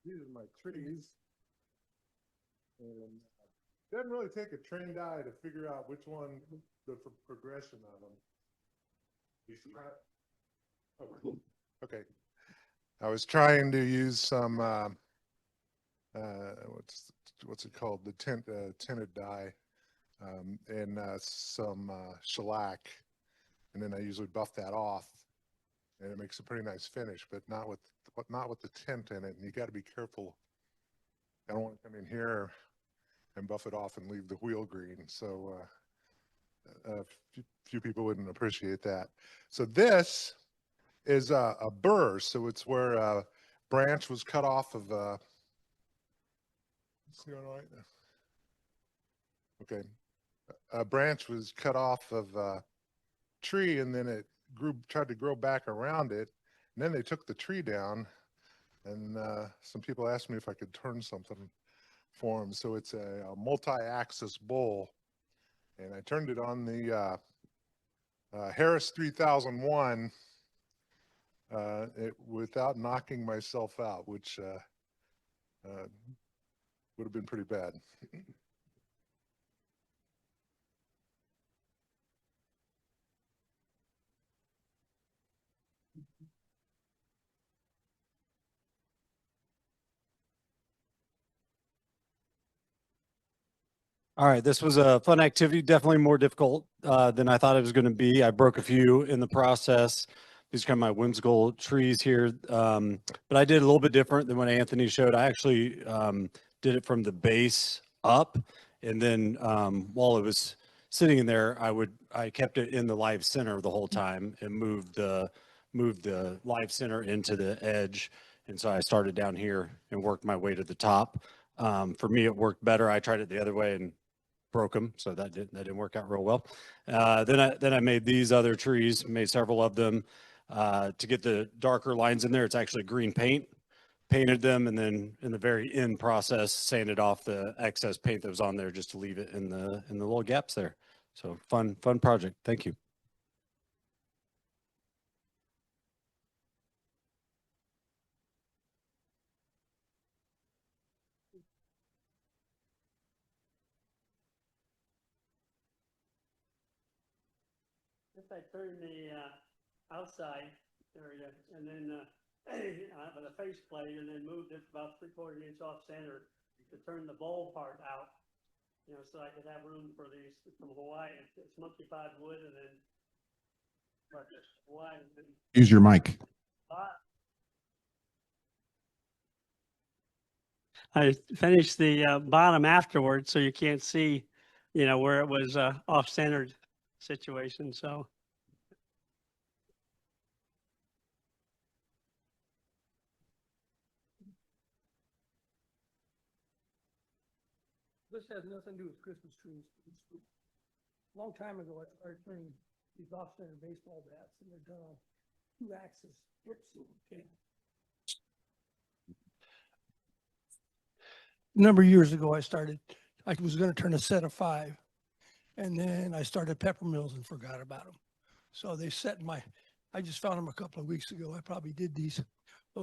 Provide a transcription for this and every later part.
these are my trees. And it doesn't really take a trained eye to figure out which one, the progression of them. You see that? Oh, okay. I was trying to use some, what's it called? The tinted dye, and some shellac. And then I usually buff that off, and it makes a pretty nice finish, but not with the tint in it. And you got to be careful. I don't want to come in here and buff it off and leave the wheel green. So a few people wouldn't appreciate that. So this is a burr. So it's where a branch was cut off of okay. A branch was cut off of a tree, and then it tried to grow back around it. And then they took the tree down, and some people asked me if I could turn something for them. So it's a multi-axis bowl, and I turned it on the Harris 3001 without knocking myself out, which would have been pretty bad. All right, this was a fun activity, definitely more difficult than I thought it was going to be. I broke a few in the process. These are kind of my whimsical trees here, but I did a little bit different than what Anthony showed. I actually did it from the base up, and then while it was sitting in there, I kept it in the live center the whole time and moved the live center into the edge. And so I started down here and worked my way to the top. For me, it worked better. I tried it the other way and broke them, so that didn't work out real well. Then I made these other trees, made several of them. To get the darker lines in there, it's actually green paint. Painted them, and then in the very end process, sanded off the excess paint that was on there just to leave it in the little gaps there. So fun project. Thank you. If I turn the outside area and then with a face plate, and then moved it about 3/4 inch off center to turn the bowl part out, you know, so I could have room for these from Hawaii. It's monkey pod wood, and then Hawaii. Use your mic. I finished the bottom afterwards, so you can't see, you know, where it was off-centered situation. So this has nothing to do with Christmas trees. A long time ago, I started turning these off-center baseball bats, and they're done on 2 axes. Okay. A number of years ago, I was going to turn a set of 5, and then I started pepper mills and forgot about them. So they set in I just found them a couple of weeks ago. I probably did these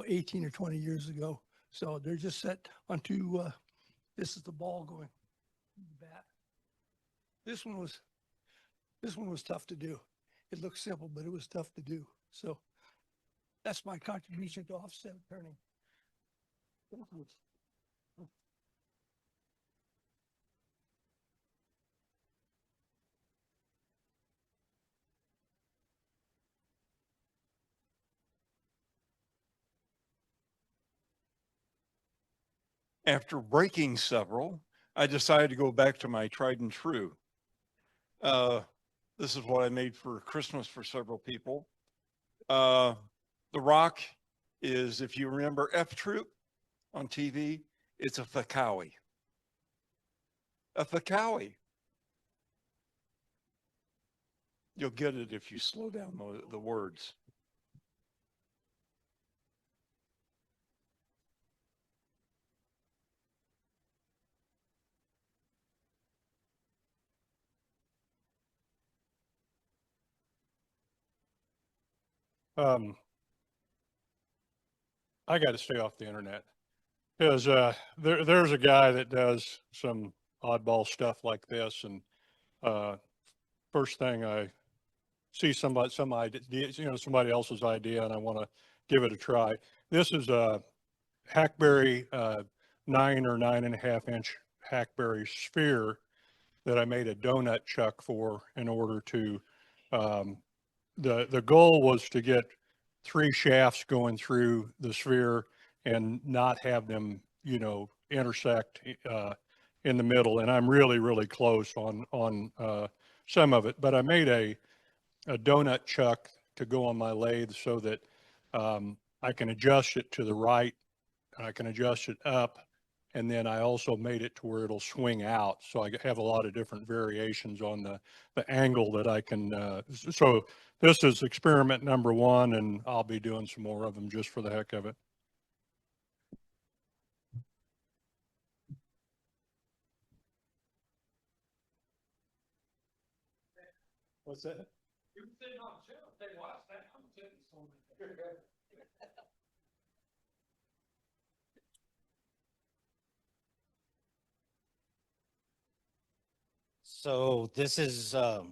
18 or 20 years ago. So they're just set onto, this is the ball going the bat. This one was tough to do. It looks simple, but it was tough to do. So that's my contribution to offset turning. After breaking several, I decided to go back to my tried and true. This is what I made for Christmas for several people. The rock is, if you remember F Troop on TV, it's a Fakawi. A Fakawi. You'll get it if you slow down the words. I got to stay off the internet. is there's a guy that does some oddball stuff like this, and first thing I see some idea, somebody else's idea, and I want to give it a try. This is a hackberry 9 or 9.5 inch hackberry sphere that I made a donut chuck for in order to the goal was to get 3 shafts going through the sphere and not have them, intersect in the middle. And I'm really close on some of it, but I made a donut chuck to go on my lathe so that I can adjust it to the right and I can adjust it up. And then I also made it to where it'll swing out. So I have a lot of different variations on the angle that I can, so this is experiment number 1, and I'll be doing some more of them just for the heck of it. What's that? You can sit on the channel, say, watch that. I'm sitting somewhere. So this is right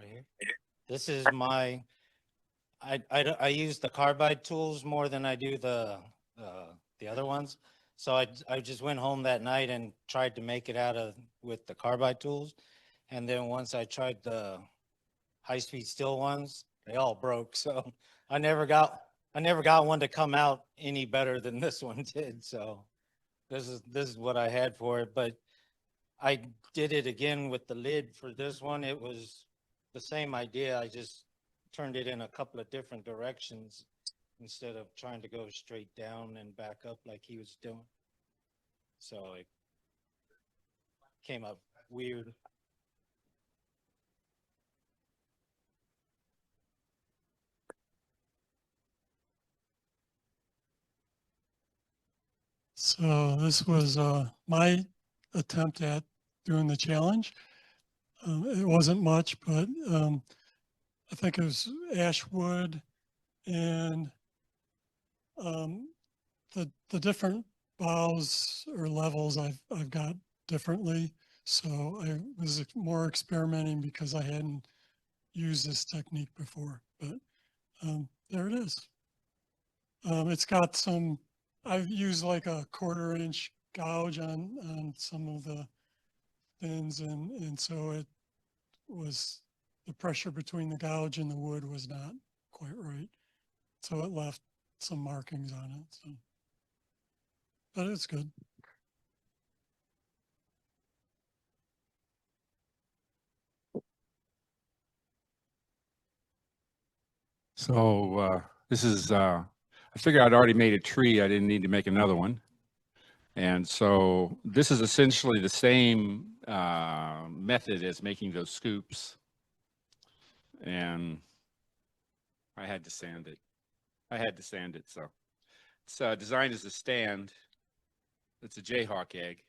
here. This is my. I use the carbide tools more than I do the other ones. So I just went home that night and tried to make it with the carbide tools, and then once I tried the high-speed steel ones, they all broke. So I never got one to come out any better than this one did. So this is what I had for it, but I did it again with the lid for this one. It was the same idea. I just turned it in a couple of different directions instead of trying to go straight down and back up like he was doing. So it came up weird. So this was my attempt at doing the challenge. It wasn't much, but I think it was ash wood and the different boughs or levels I've got differently. So I was more experimenting because I hadn't used this technique before, but there it is. It's got some, I've used like a 1/4 inch gouge on some of the fins, and so it was, the pressure between the gouge and the wood was not quite right. So it left some markings on it. So, but it's good. So this is, I figured I'd already made a tree. I didn't need to make another one. And so this is essentially the same method as making those scoops. And I had to sand it. So it's designed as a stand. It's a Jayhawk egg.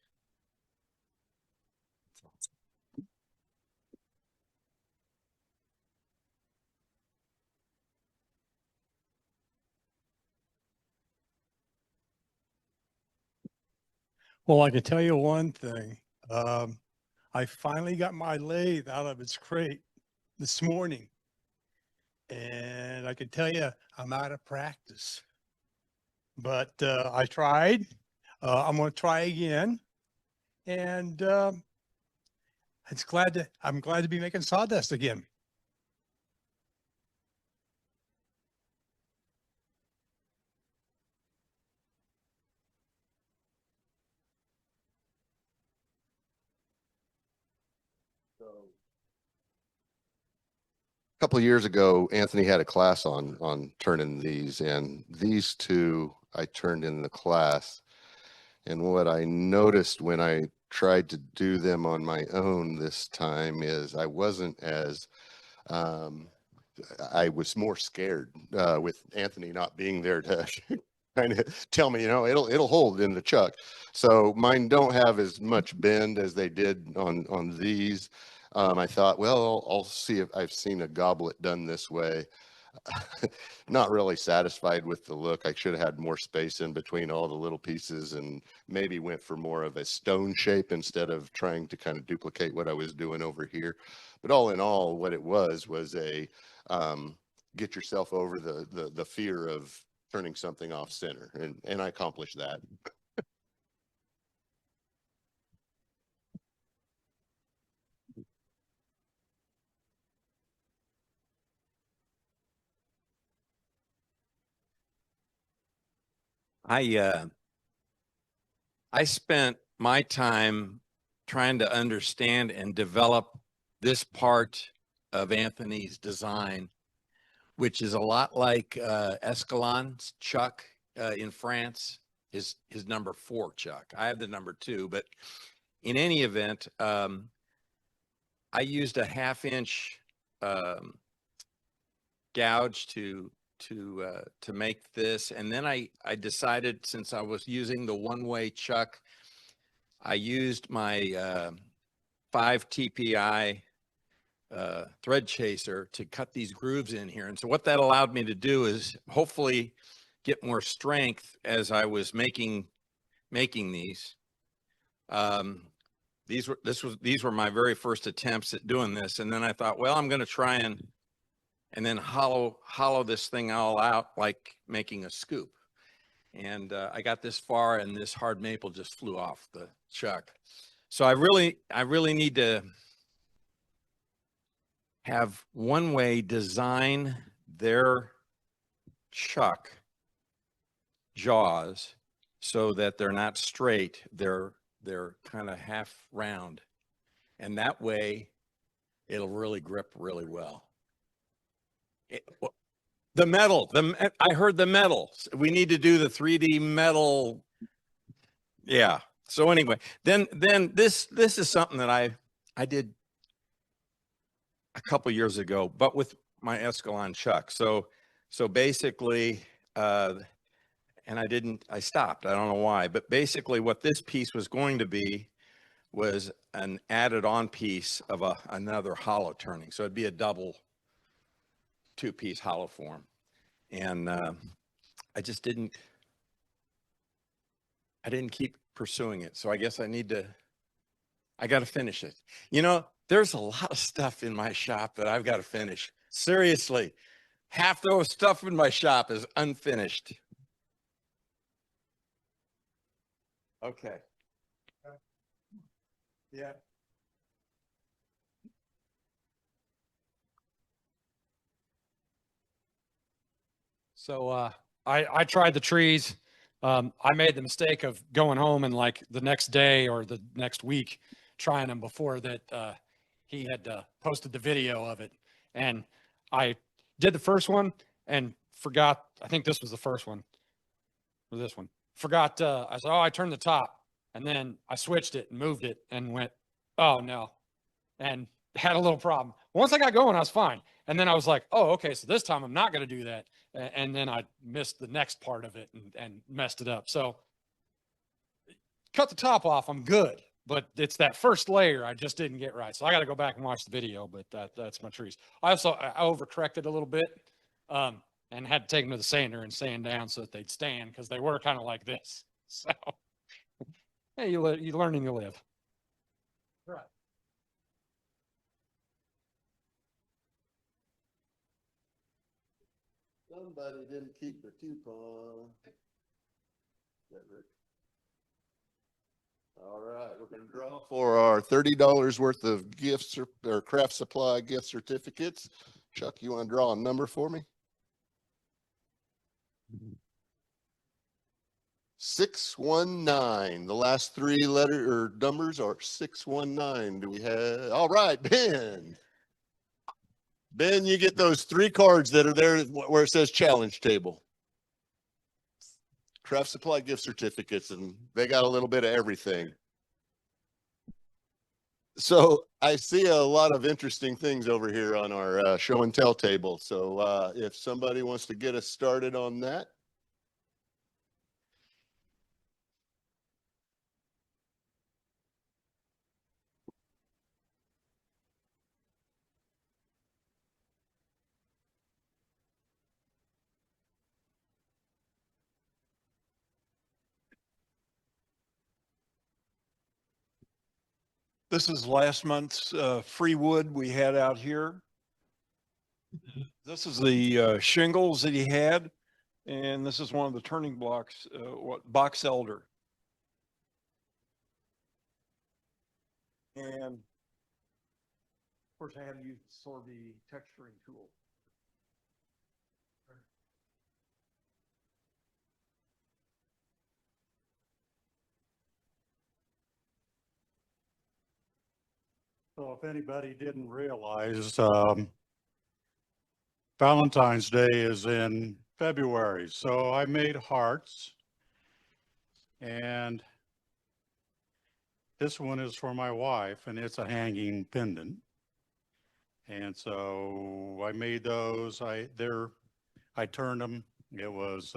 Well, I can tell you one thing. I finally got my lathe out of its crate this morning. And I can tell you, I'm out of practice. But I tried. I'm going to try again. And I'm glad to be making sawdust again. A couple of years ago, Anthony had a class on turning these, and these two I turned in the class. And what I noticed when I tried to do them on my own this time is I wasn't as I was more scared with Anthony not being there to kind of tell me, it'll hold in the chuck. So mine don't have as much bend as they did on these. I thought, well, I'll see if I've seen a goblet done this way. not really satisfied with the look. I should have had more space in between all the little pieces and maybe went for more of a stone shape instead of trying to kind of duplicate what I was doing over here. But all in all, what it was a get yourself over the fear of turning something off center. And I accomplished that. I spent my time trying to understand and develop this part of Anthony's design, which is a lot like Escalon's Chuck in France, his number 4 Chuck. I have the number 2, but in any event, I used a 1/2 inch gouge to make this. And then I decided, since I was using the one-way chuck, I used my 5 TPI thread chaser to cut these grooves in here. And so what that allowed me to do is hopefully get more strength as I was making these. These were my very first attempts at doing this. And then I thought, well, I'm going to try and then hollow this thing all out like making a scoop. And I got this far, and this hard maple just flew off the chuck. So I really need to have One Way design their chuck jaws so that they're not straight, they're kind of half round, and that way it'll really grip really well. The metal, I heard the metal. We need to do the 3D metal. Yeah. So anyway, then this is something that I did a couple years ago, but with my Escalon chuck. So basically, and I stopped. I don't know why, but basically what this piece was going to be was an added on piece of another hollow turning. So it'd be a double 2-piece hollow form. And I didn't keep pursuing it. So I guess I got to finish it. You know, there's a lot of stuff in my shop that I've got to finish. Seriously, half the stuff in my shop is unfinished. Okay. Yeah. So I tried the trees. I made the mistake of going home and like the next day or the next week trying them before that he had posted the video of it. And I did the first one and forgot, I think this was the first one, or this one. Forgot, I said, oh, I turned the top. And then I switched it and moved it and went, oh no. And had a little problem. Once I got going, I was fine. And then I was like, oh, okay, so this time I'm not going to do that. And then I missed the next part of it and messed it up. So cut the top off, I'm good. But it's that first layer I just didn't get right. So I got to go back and watch the video, but that's my trees. I overcorrected a little bit and had to take them to the sander and sand down so that they'd stand because they were kind of like this. So, hey, you learn and you live. Right. Somebody didn't keep the coupon. All right, we're going to draw for our $30 worth of gifts or craft supply gift certificates. Chuck, you want to draw a number for me? 619. The last 3 numbers are 619. Do we have? All right, Ben. Ben, you get those 3 cards that are there where it says challenge table. Craft supply gift certificates, and they got a little bit of everything. So I see a lot of interesting things over here on our show and tell table. So if somebody wants to get us started on that. This is last month's free wood we had out here. This is the shingles that he had. And this is one of the turning blocks, box elder. And of course I had to use sort of the texturing tool. So if anybody didn't realize, Valentine's Day is in February. So I made hearts, and this one is for my wife, and it's a hanging pendant. And so I made those. I turned them. It was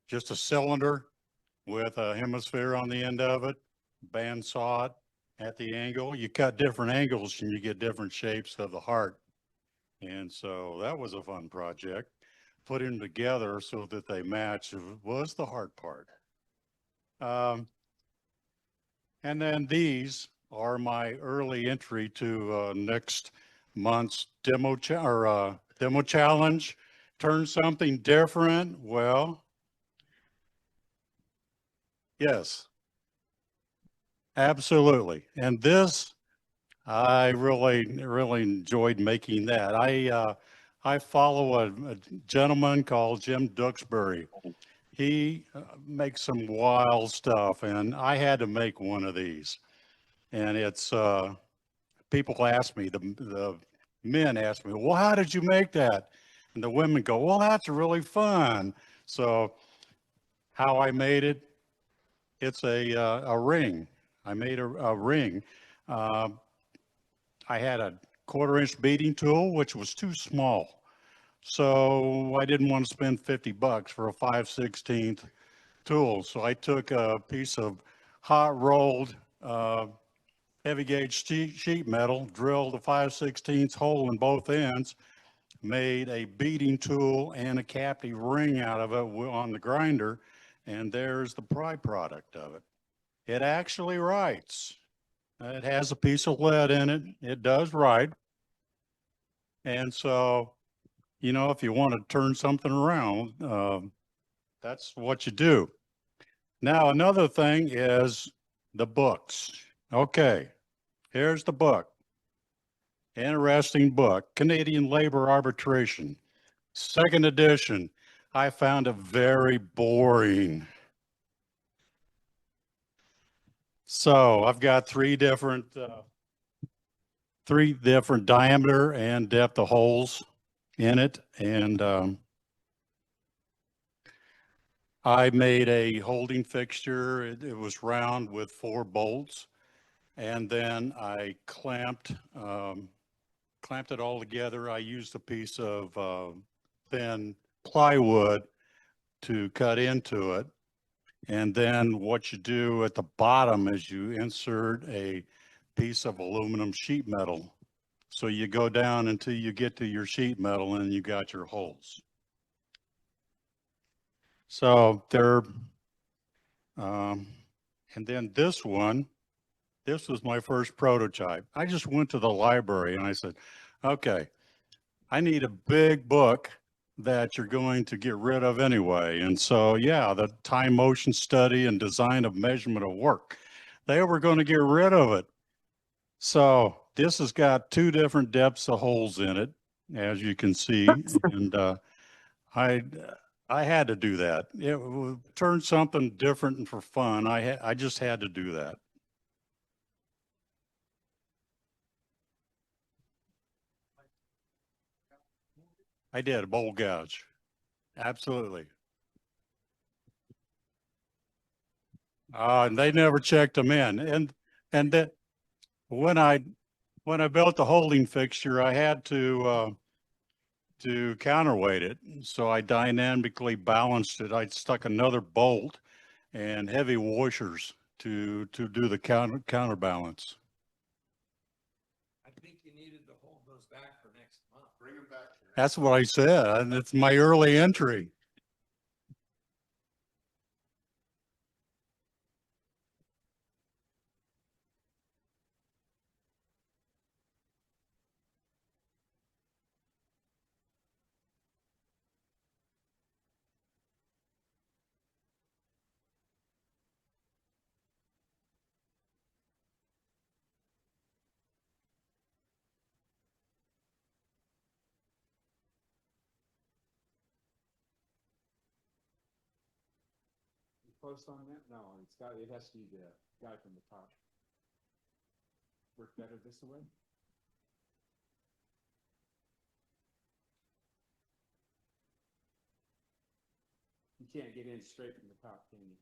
just a cylinder with a hemisphere on the end of it, bandsaw it at the angle. You cut different angles and you get different shapes of the heart. And so that was a fun project. Put them together so that they match was the hard part. And then these are my early entry to next month's demo challenge. Turn something different. Well, yes, absolutely. And this, I really enjoyed making that. I follow a gentleman called Jim Duxbury. He makes some wild stuff, and I had to make one of these. And it's people ask me, the men ask me, well, how did you make that? And the women go, well, that's really fun. So how I made it, it's a ring. I made a ring. I had a 1/4-inch beading tool, which was too small. So I didn't want to spend $50 for a 5/16 tool. So I took a piece of hot rolled heavy gauge sheet metal, drilled a 5/16 hole in both ends, made a beading tool and a captive ring out of it on the grinder. And there's the byproduct of it. It actually writes. It has a piece of lead in it. It does write. And so, you know, if you want to turn something around, that's what you do. Now, another thing is the books. Okay, here's the book. Interesting book, Canadian Labor Arbitration, 2nd edition. I found it very boring. So I've got three different diameter and depth of holes in it. And I made a holding fixture. It was round with 4 bolts. And then I clamped it all together. I used a piece of thin plywood to cut into it. And then what you do at the bottom is you insert a piece of aluminum sheet metal. So you go down until you get to your sheet metal and you got your holes. So and then this was my first prototype. I just went to the library and I said, okay, I need a big book that you're going to get rid of anyway. And so, yeah, the time motion study and design of measurement of work, they were going to get rid of it. So this has got 2 different depths of holes in it, as you can see. And I had to do that. It would turn something different and for fun. I just had to do that. I did a bowl gouge. Absolutely. And they never checked them in. And that when I built the holding fixture, I had to counterweight it. So I dynamically balanced it. I stuck another bolt and heavy washers to do the counterbalance. I think you needed to hold those back for next month. Bring them back. That's what I said. And it's my early entry. close on that? No, it has to be the guy from the top. Work better this way? You can't get in straight from the top, can you?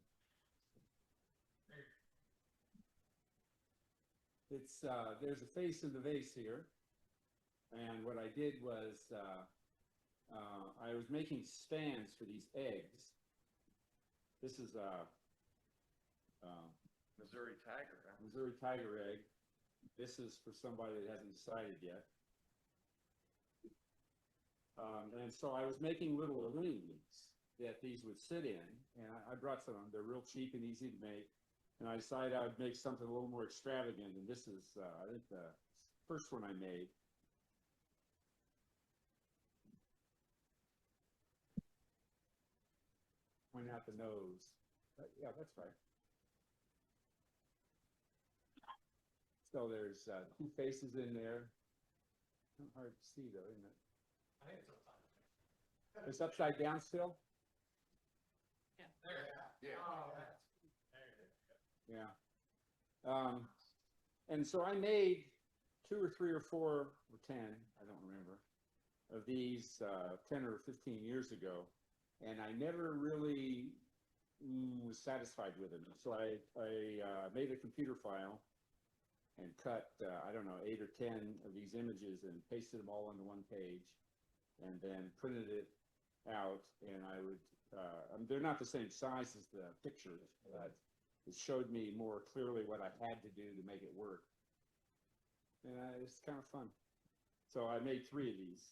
It's, there's a face in the vase here. And what I did was, I was making stands for these eggs. This is a Missouri tiger egg. This is for somebody that hasn't decided yet. And so I was making little rings that these would sit in, and I brought some of them. They're real cheap and easy to make. And I decided I would make something a little more extravagant. And this is, I think, the first one I made. Point out the nose. Yeah, that's right. So there's 2 faces in there. Hard to see though, isn't it? I think it's upside down. It's upside down still? Yeah. There. Yeah. Oh, yeah. And so I made 2 or 3 or 4 or 10, I don't remember, of these 10 or 15 years ago. And I never really was satisfied with them. So I made a computer file and cut, I don't know, 8 or 10 of these images and pasted them all onto one page and then printed it out. And I would, they're not the same size as the pictures, but it showed me more clearly what I had to do to make it work. And it's kind of fun. So I made 3 of these.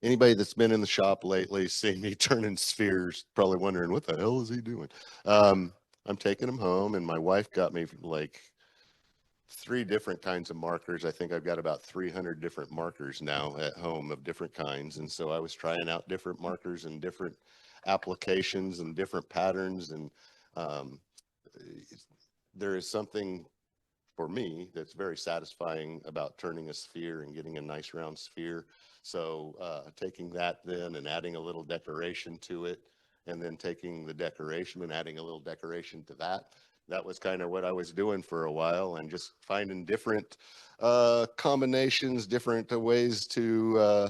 Anybody that's been in the shop lately, seeing me turning spheres, probably wondering what the hell is he doing? I'm taking them home, and my wife got me like 3 different kinds of markers. I think I've got about 300 different markers now at home of different kinds. And so I was trying out different markers and different applications and different patterns. And there is something for me that's very satisfying about turning a sphere and getting a nice round sphere. So taking that then and adding a little decoration to it, and then taking the decoration and adding a little decoration to that. That was kind of what I was doing for a while, and just finding different combinations, different ways to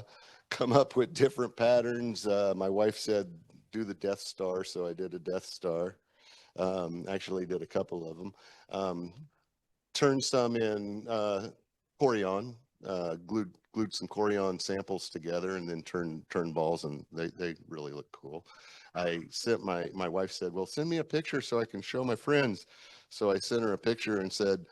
come up with different patterns. My wife said, do the Death Star. So I did a Death Star. Actually did a couple of them. Turned some in Corian, glued some Corian samples together, and then turned balls, and they really look cool. I sent my wife said, well, send me a picture so I can show my friends. So I sent her a picture and said,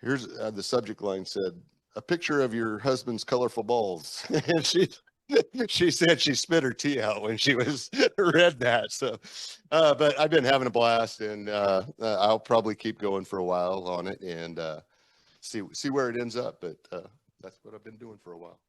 here's the subject line said, a picture of your husband's colorful balls. And she said she spit her tea out when she read that. So, but I've been having a blast, and I'll probably keep going for a while on it and see where it ends up. But that's what I've been doing for a while.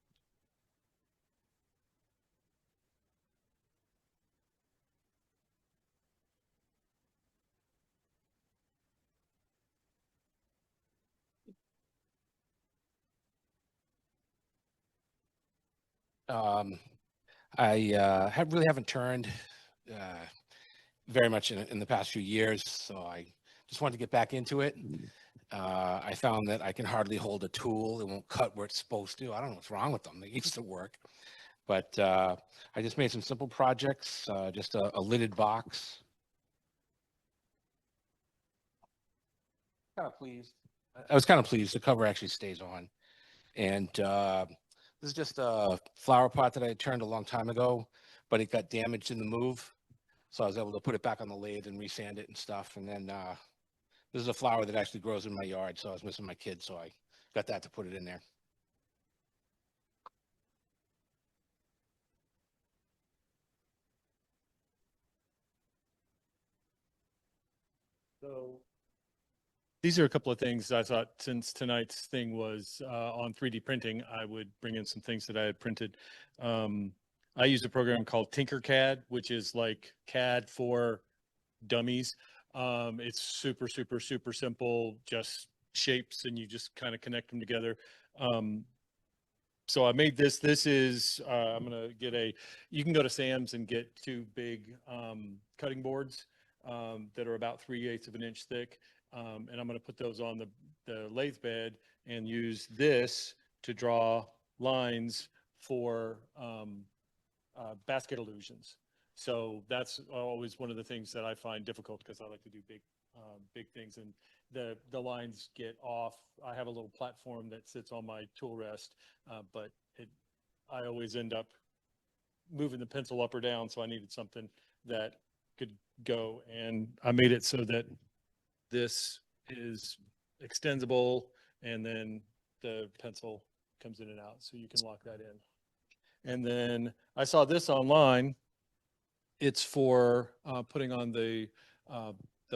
I really haven't turned very much in the past few years, so I just wanted to get back into it. I found that I can hardly hold a tool. It won't cut where it's supposed to. I don't know what's wrong with them. They used to work. But I just made some simple projects, just a lidded box. Kind of pleased. I was kind of pleased. The cover actually stays on. And this is just a flower pot that I turned a long time ago, but it got damaged in the move. So I was able to put it back on the lathe and resand it and stuff. And then this is a flower that actually grows in my yard. So I was missing my kids, so I got that to put it in there. So these are a couple of things I thought, since tonight's thing was on 3D printing, I would bring in some things that I had printed. I use a program called Tinkercad, which is like CAD for dummies. It's super, super, super simple, just shapes, and you just kind of connect them together. So I made this. This is, I'm going to get you can go to Sam's and get two big cutting boards that are about 3/8 of an inch thick. And I'm going to put those on the lathe bed and use this to draw lines for basket illusions. So that's always one of the things that I find difficult because I like to do big things, and the lines get off. I have a little platform that sits on my tool rest, but I always end up moving the pencil up or down. So I needed something that could go, and I made it so that this is extendable, and then the pencil comes in and out, so you can lock that in. And then I saw this online. It's for putting on the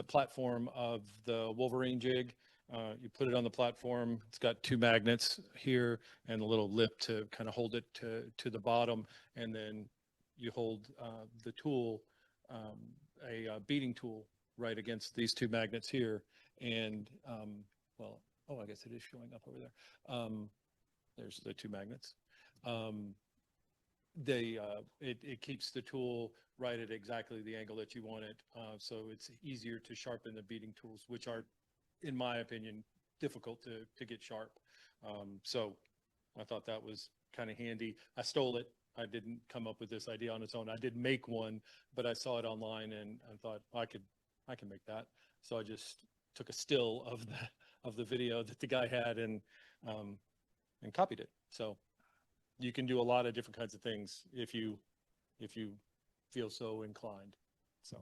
platform of the Wolverine jig. You put it on the platform. It's got two magnets here and a little lip to kind of hold it to the bottom, and then you hold the tool, a beading tool, right against these two magnets here. And well, oh, I guess it is showing up over there. There's the two magnets. It keeps the tool right at exactly the angle that you want it. So it's easier to sharpen the beading tools, which are, in my opinion, difficult to get sharp. So I thought that was kind of handy. I stole it. I didn't come up with this idea on its own. I did make one, but I saw it online and I thought I can make that. So I just took a still of the video that the guy had and copied it. So you can do a lot of different kinds of things if you feel so inclined. So.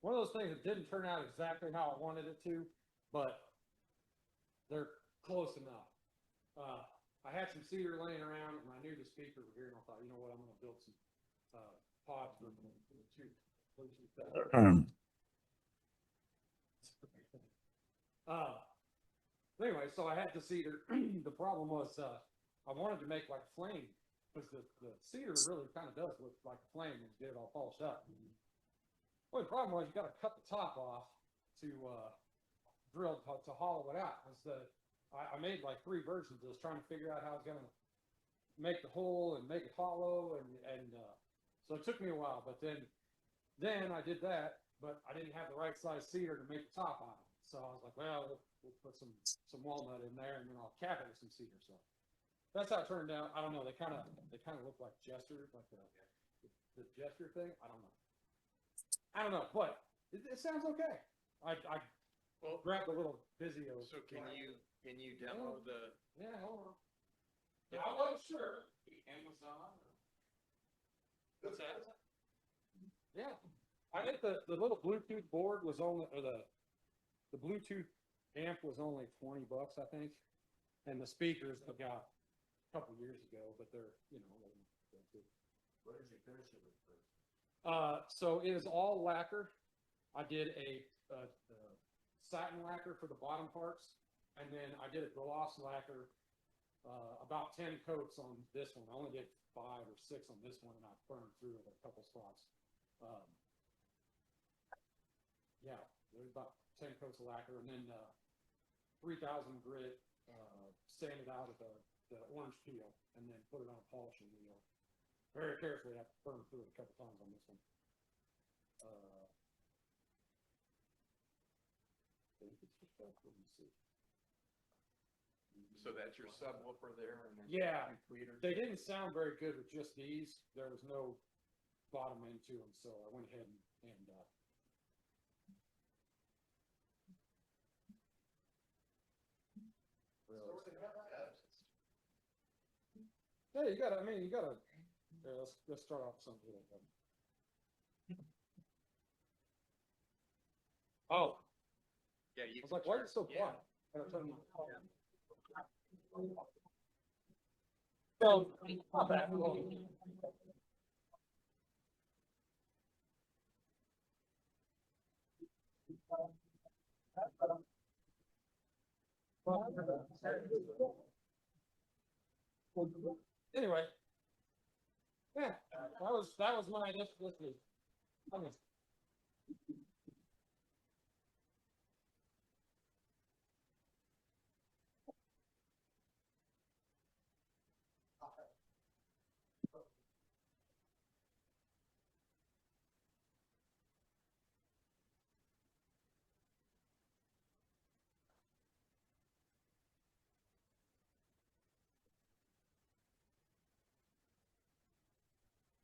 One of those things that didn't turn out exactly how I wanted it to, but they're close enough. I had some cedar laying around and I knew the speakers were here, and I thought, you know what, I'm going to build some pods for the two. Anyway, so I had the cedar. The problem was I wanted to make like flame, because the cedar really kind of does look like a flame when you get it all polished up. Well, the problem was you got to cut the top off to drill to hollow it out. I made like 3 versions of this, trying to figure out how I was going to make the hole and make it hollow, and so it took me a while. But then I did that, but I didn't have the right size cedar to make the top on it. So I was like, well, we'll put some walnut in there, and then I'll cap it with some cedar. So that's how it turned out. I don't know. They kind of look like jesters, like the gesture thing. I don't know, but it sounds okay. I grabbed a little Vizio. So can you demo the? Yeah, hold on. Yeah, I wasn't sure. Amazon. What's that? Yeah, I think the little Bluetooth board was only, or the Bluetooth amp was only $20, I think, and the speakers I got a couple years ago, but they're What did you finish it with first? So it is all lacquer. I did a satin lacquer for the bottom parts, and then I did a gloss lacquer, about 10 coats on this one. I only did 5 or 6 on this one, and I burned through it a couple spots. Yeah, there's about 10 coats of lacquer, and then 3000 grit, sanded out of the orange peel, and then put it on a polishing wheel. Very carefully, I have to burn through it a couple times on this one. So that's your subwoofer there, and then yeah, they didn't sound very good with just these. There was no bottom end to them, so I went ahead and yeah, you gotta. Yeah, let's start off with something like that. Oh, yeah. I was like, why is it so quiet? So, not bad. Anyway. Yeah, that was my this week. Okay.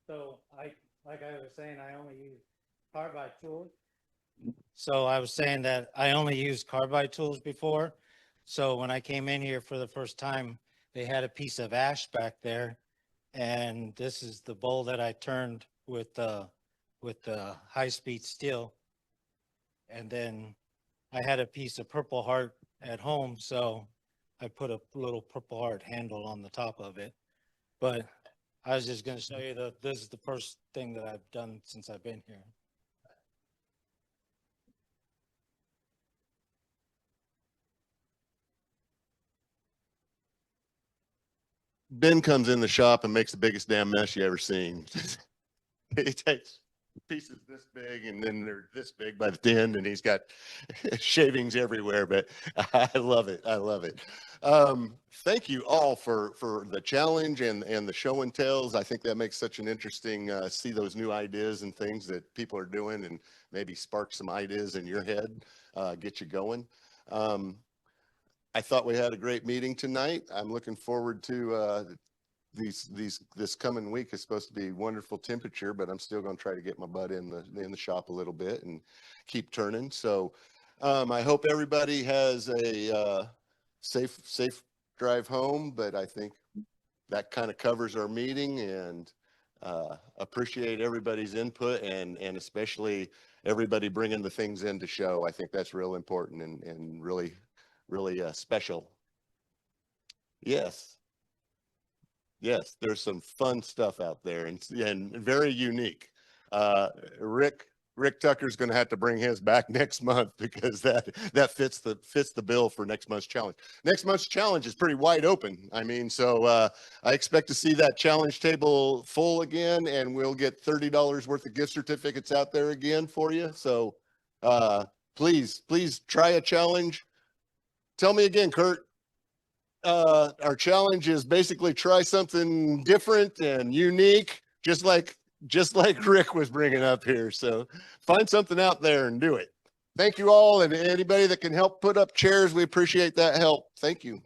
So like I was saying, I only use carbide tools. So I was saying that I only used carbide tools before. So when I came in here for the first time, they had a piece of ash back there. And this is the bowl that I turned with the high-speed steel. And then I had a piece of Purple Heart at home. So I put a little Purple Heart handle on the top of it. But I was just going to show you that this is the first thing that I've done since I've been here. Ben comes in the shop and makes the biggest damn mess you ever seen. He takes pieces this big and then they're this big by the end, and he's got shavings everywhere, but I love it. I love it. Thank you all for the challenge and the show and tells. I think that makes such an interesting, see those new ideas and things that people are doing, and maybe spark some ideas in your head, get you going. I thought we had a great meeting tonight. I'm looking forward to this coming week. Is supposed to be wonderful temperature, but I'm still going to try to get my butt in the shop a little bit and keep turning. So I hope everybody has a safe drive home, but I think that kind of covers our meeting, and appreciate everybody's input, and especially everybody bringing the things in to show. I think that's real important and really special. Yes, there's some fun stuff out there, and very unique. Rick Tucker's going to have to bring his back next month, because that fits the bill for next month's challenge. Next month's challenge is pretty wide open. I mean, so I expect to see that challenge table full again, and we'll get $30 worth of gift certificates out there again for you. So please try a challenge. Tell me again, Kurt. Our challenge is basically try something different and unique, just like Rick was bringing up here. So find something out there and do it. Thank you all, and anybody that can help put up chairs, we appreciate that help. Thank you.